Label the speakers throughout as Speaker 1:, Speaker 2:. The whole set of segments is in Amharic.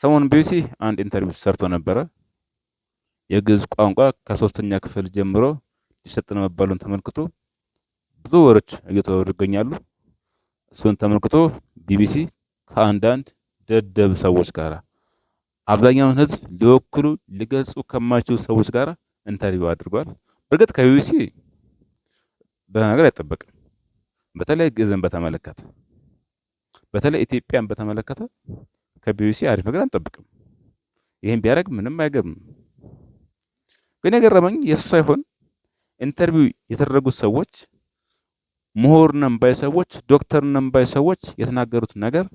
Speaker 1: ሰሞኑን ቢቢሲ አንድ ኢንተርቪው ሰርቶ ነበረ። የግዕዝ ቋንቋ ከሶስተኛ ክፍል ጀምሮ ሊሰጥ መባሉን ተመልክቶ ብዙ ወሬዎች እየተወሩ ይገኛሉ። እሱን ተመልክቶ ቢቢሲ ከአንዳንድ ደደብ ሰዎች ጋር አብዛኛውን ሕዝብ ሊወክሉ ሊገልጹ ከማይችሉ ሰዎች ጋር ኢንተርቪው አድርጓል። በእርግጥ ከቢቢሲ በነገር አይጠበቅም። በተለይ ግዕዝን በተመለከተ በተለይ ኢትዮጵያን በተመለከተ ከቢቢሲ አሪፍ ነገር አንጠብቅም። ይሄን ቢያደርግ ምንም አይገርምም። ግን የገረመኝ የሱ ሳይሆን ኢንተርቪው የተደረጉት ሰዎች ምሁር ነን ባይ ሰዎች፣ ዶክተር ነን ባይ ሰዎች የተናገሩት ነገር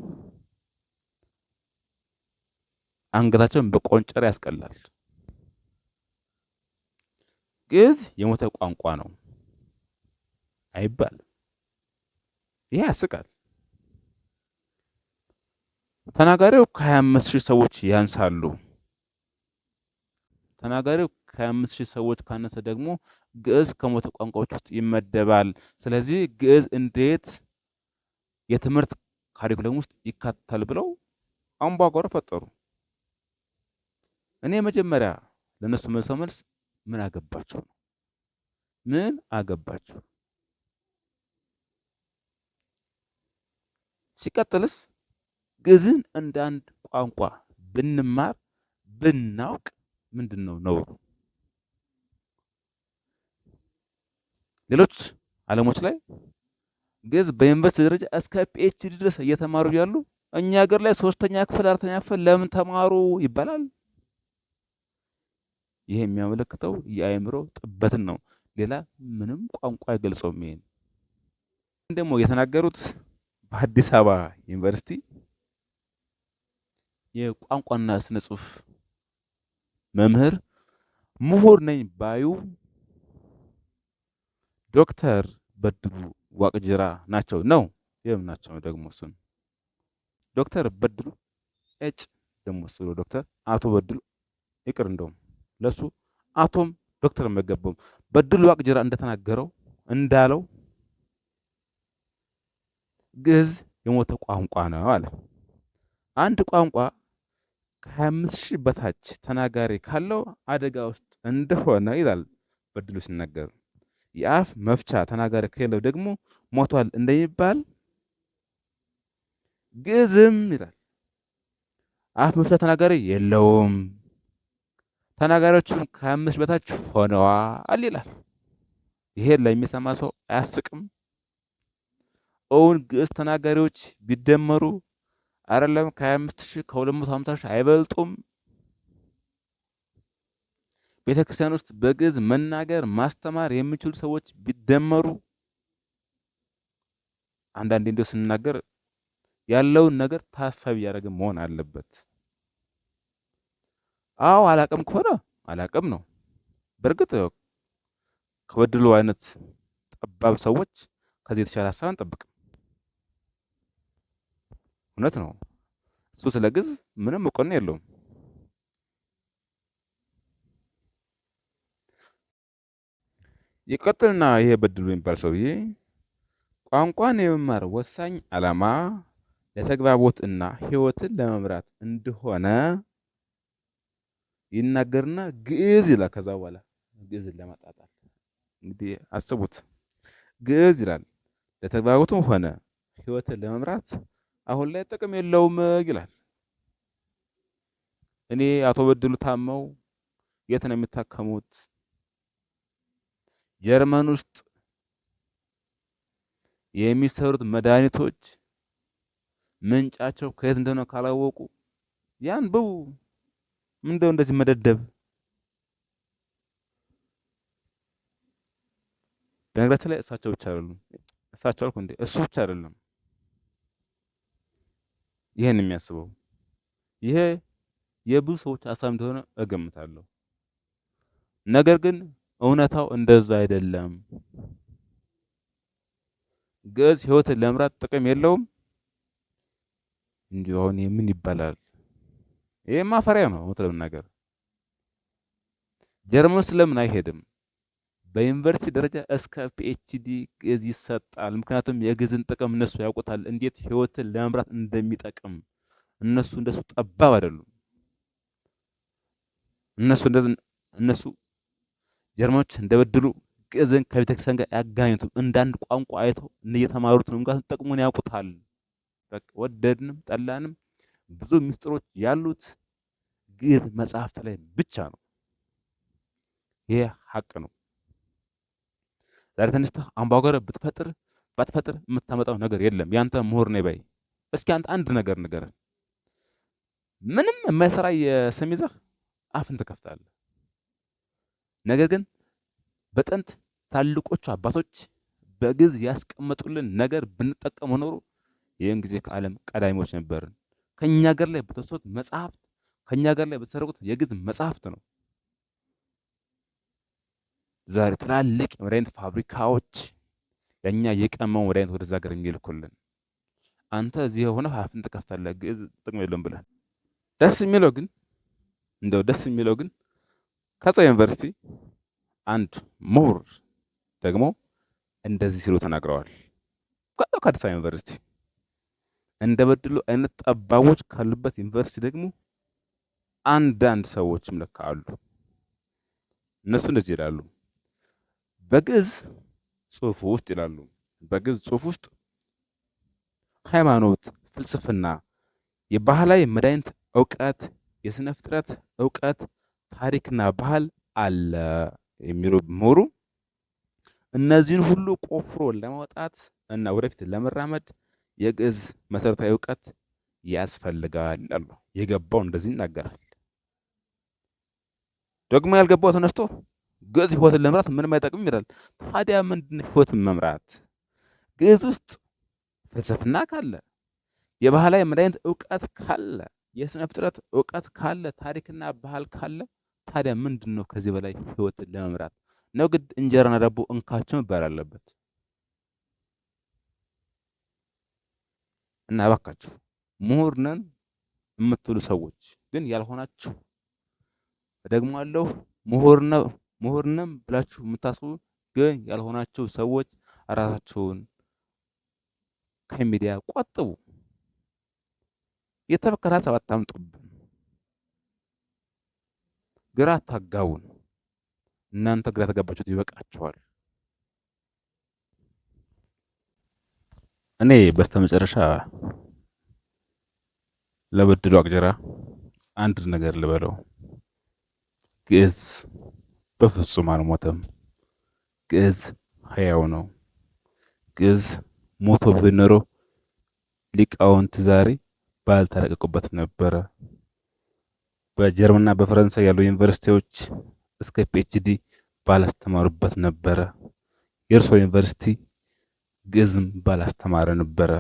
Speaker 1: አንገታቸውን በቆንጨር ያስቀላል። ግዕዝ የሞተ ቋንቋ ነው አይባልም። ይሄ ያስቃል። ተናጋሪው ከ25,000 ሰዎች ያንሳሉ። ተናጋሪው ከ25,000 ሰዎች ካነሰ ደግሞ ግዕዝ ከሞተ ቋንቋዎች ውስጥ ይመደባል። ስለዚህ ግዕዝ እንዴት የትምህርት ካሪኩለም ውስጥ ይካተታል ብለው አምባጓሮ ፈጠሩ። እኔ መጀመሪያ ለነሱ መልሰው መልስ ምን አገባችሁ ነው። ምን አገባችሁ? ሲቀጥልስ ግዕዝን እንደ አንድ ቋንቋ ብንማር ብናውቅ ምንድነው ነውሩ? ሌሎች ዓለሞች ላይ ግዕዝ በዩኒቨርሲቲ ደረጃ እስከ ፒኤችዲ ድረስ እየተማሩ ያሉ እኛ ሀገር ላይ 3ኛ ክፍል 4ኛ ክፍል ለምን ተማሩ ይባላል። ይሄ የሚያመለክተው የአእምሮ ጥበትን ነው። ሌላ ምንም ቋንቋ አይገልጸውም። ይሄን ደግሞ የተናገሩት በአዲስ አበባ ዩኒቨርሲቲ የቋንቋና ስነ ጽሑፍ መምህር ምሁር ነኝ ባዩ ዶክተር በድሉ ዋቅጅራ ናቸው ነው የም ናቸው ደግሞ እሱን ዶክተር በድሉ እጭ ደግሞ እሱ ዶክተር አቶ በድሉ ይቅር እንደውም ለሱ አቶም ዶክተር መገበም በድሉ ዋቅጅራ እንደተናገረው እንዳለው ግዕዝ የሞተ ቋንቋ ነው አለ። አንድ ቋንቋ ከ25,000 በታች ተናጋሪ ካለው አደጋ ውስጥ እንደሆነ ይላል በድሉ ሲናገር። የአፍ መፍቻ ተናጋሪ ከሌለው ደግሞ ሞቷል እንደሚባል ግዕዝም ይላል አፍ መፍቻ ተናጋሪ የለውም፣ ተናጋሪዎቹም ከ25 በታች ሆነዋል ይላል። ይሄን ለሚሰማ ሰው አያስቅም? እውን ግዕዝ ተናጋሪዎች ቢደመሩ አይደለም ከ25,000 ከ250,000 አይበልጡም? ቤተክርስቲያን ውስጥ በግዕዝ መናገር ማስተማር የሚችሉ ሰዎች ቢደመሩ አንዳንዴ እንደው ስንናገር ያለውን ነገር ታሳቢ ያደረገ መሆን አለበት። አዎ አላቅም ከሆነ አላቅም ነው። በእርግጥ ከበድሉ አይነት ጠባብ ሰዎች ከዚህ የተሻለ ሀሳብ አንጠብቅም። እውነት ነው። እሱ ስለ ግዕዝ ምንም እውቅና የለውም። ይቀጥልና ይሄ በድሉ የሚባል ሰውዬ ቋንቋን የመማር ወሳኝ ዓላማ ለተግባቦት እና ሕይወትን ለመምራት እንደሆነ ይናገርና ግዕዝ ይላል። ከዛ በኋላ ግዕዝን ለማጣጣል እንግዲህ አስቡት። ግዕዝ ይላል ለተግባቦትም ሆነ ሕይወትን ለመምራት አሁን ላይ ጥቅም የለውም ይላል። እኔ አቶ በድሉ ታመው የት ነው የሚታከሙት? ጀርመን ውስጥ የሚሰሩት መድኃኒቶች ምንጫቸው ከየት እንደሆነ ካላወቁ ያንብቡ። ምንድነው እንደዚህ መደደብ? በነገራችን ላይ እሳቸው ብቻ አይደሉም። እሳቸው አልኩ እንዴ? እሱ ብቻ አይደለም ይሄን የሚያስበው። ይሄ የብዙ ሰዎች ሀሳብ እንደሆነ እገምታለሁ። ነገር ግን እውነታው እንደዛ አይደለም። ግዕዝ ሕይወትን ለመምራት ጥቅም የለውም። እንዲሁ አሁን ምን ይባላል? ይሄ ማፈሪያ ነው። እውነት ለመናገር ጀርመን ስለምን አይሄድም? በዩኒቨርሲቲ ደረጃ እስከ ፒኤችዲ ግዕዝ ይሰጣል። ምክንያቱም የግዕዝን ጥቅም እነሱ ያውቁታል፣ እንዴት ሕይወትን ለመምራት እንደሚጠቅም። እነሱ እንደሱ ጠባብ አይደሉም። እነሱ እንደዚህ እነሱ ጀርመኖች እንደበድሉ ግዕዝን ከቤተክርስቲያን ጋር ያገናኙት እንደ አንድ ቋንቋ አይተው እየተማሩት ነው እንኳን ጥቅሙን ያውቁታል። በቃ ወደድንም ጠላንም ብዙ ምስጢሮች ያሉት ግዕዝ መጽሐፍት ላይ ብቻ ነው። ይሄ ሀቅ ነው። ዛሬ ተነስተህ አምባጓሮ ብትፈጥር ባትፈጥር የምታመጣው ነገር የለም። ያንተ ምሁር ነኝ ባይ እስኪ አንድ ነገር ንገረን። ምንም የማይሰራ የስም ይዘህ አፍን ትከፍታለህ። ነገር ግን በጥንት ታላላቆቹ አባቶች በግዕዝ ያስቀመጡልን ነገር ብንጠቀመው ኖሮ ይህን ጊዜ ከዓለም ቀዳሚዎች ነበርን። ከኛ ሀገር ላይ በተወሰዱት መጽሐፍት ከኛ ሀገር ላይ በተሰረቁት የግዕዝ መጽሐፍት ነው ዛሬ ትላልቅ የመድኃኒት ፋብሪካዎች ለእኛ የቀመመው መድኃኒት ወደዛ ሀገር የሚልኩልን። አንተ እዚህ ሆነህ አፍን ትከፍታለህ ግዕዝ ጥቅም የለውም ብለህ። ደስ የሚለው ግን ከአፄ ዩኒቨርሲቲ አንድ ምሁር ደግሞ እንደዚህ ሲሉ ተናግረዋል። ከአዲስ አበባ ዩኒቨርሲቲ እንደ በድሉ አይነት ጠባቦች ካሉበት ዩኒቨርሲቲ ደግሞ አንዳንድ ሰዎችም ለካ አሉ። እነሱ እንደዚህ ይላሉ። በግዕዝ ጽሑፍ ውስጥ ይላሉ፣ በግዕዝ ጽሑፍ ውስጥ ሃይማኖት፣ ፍልስፍና፣ የባህላዊ መድኃኒት እውቀት፣ የስነ ፍጥረት እውቀት፣ ታሪክና ባህል አለ የሚሉ ምሁሩ እነዚህን ሁሉ ቆፍሮ ለማውጣት እና ወደፊት ለመራመድ የግዕዝ መሰረታዊ እውቀት ያስፈልጋል ይላሉ። የገባው እንደዚህ ይናገራል። ደግሞ ያልገባው ተነስቶ ግዕዝ ሕይወትን ለመምራት ምንም አይጠቅምም ይላል። ታዲያ ምንድነው ሕይወትን መምራት? ግዕዝ ውስጥ ፍልስፍና ካለ፣ የባህላዊ መድኃኒት እውቀት ካለ፣ የስነ ፍጥረት እውቀት ካለ፣ ታሪክና ባህል ካለ ታዲያ ምንድነው ከዚህ በላይ ሕይወትን ለመምራት ነው? ግድ እንጀራና ዳቦ እንካቸው መባል አለበት? እና እባካችሁ ምሁር ነን የምትሉ ሰዎች ግን ያልሆናችሁ ደግሞ አለው ምሁር ነን ብላችሁ የምታስቡ ግን ያልሆናችሁ ሰዎች ራሳችሁን ከሚዲያ ቆጥቡ። የተበከለ ሀሳብ አታምጡብን፣ ግራ አታጋቡን። እናንተ ግራ ተጋባችሁት ይበቃችኋል። እኔ በስተመጨረሻ ለበድሉ አቅጀራ አንድ ነገር ልበለው። ግዕዝ በፍጹም አልሞተም። ግዕዝ ሕያው ነው። ግዕዝ ሞቶ ቢሆን ኖሮ ሊቃውንት ዛሬ ባልተረቀቁበት ነበረ። በጀርመንና በፈረንሳይ ያሉ ዩኒቨርሲቲዎች እስከ ፒኤችዲ ባላስተማሩበት ነበረ። የእርሶ ዩኒቨርሲቲ ግዕዝም ባላስተማረ ነበረ።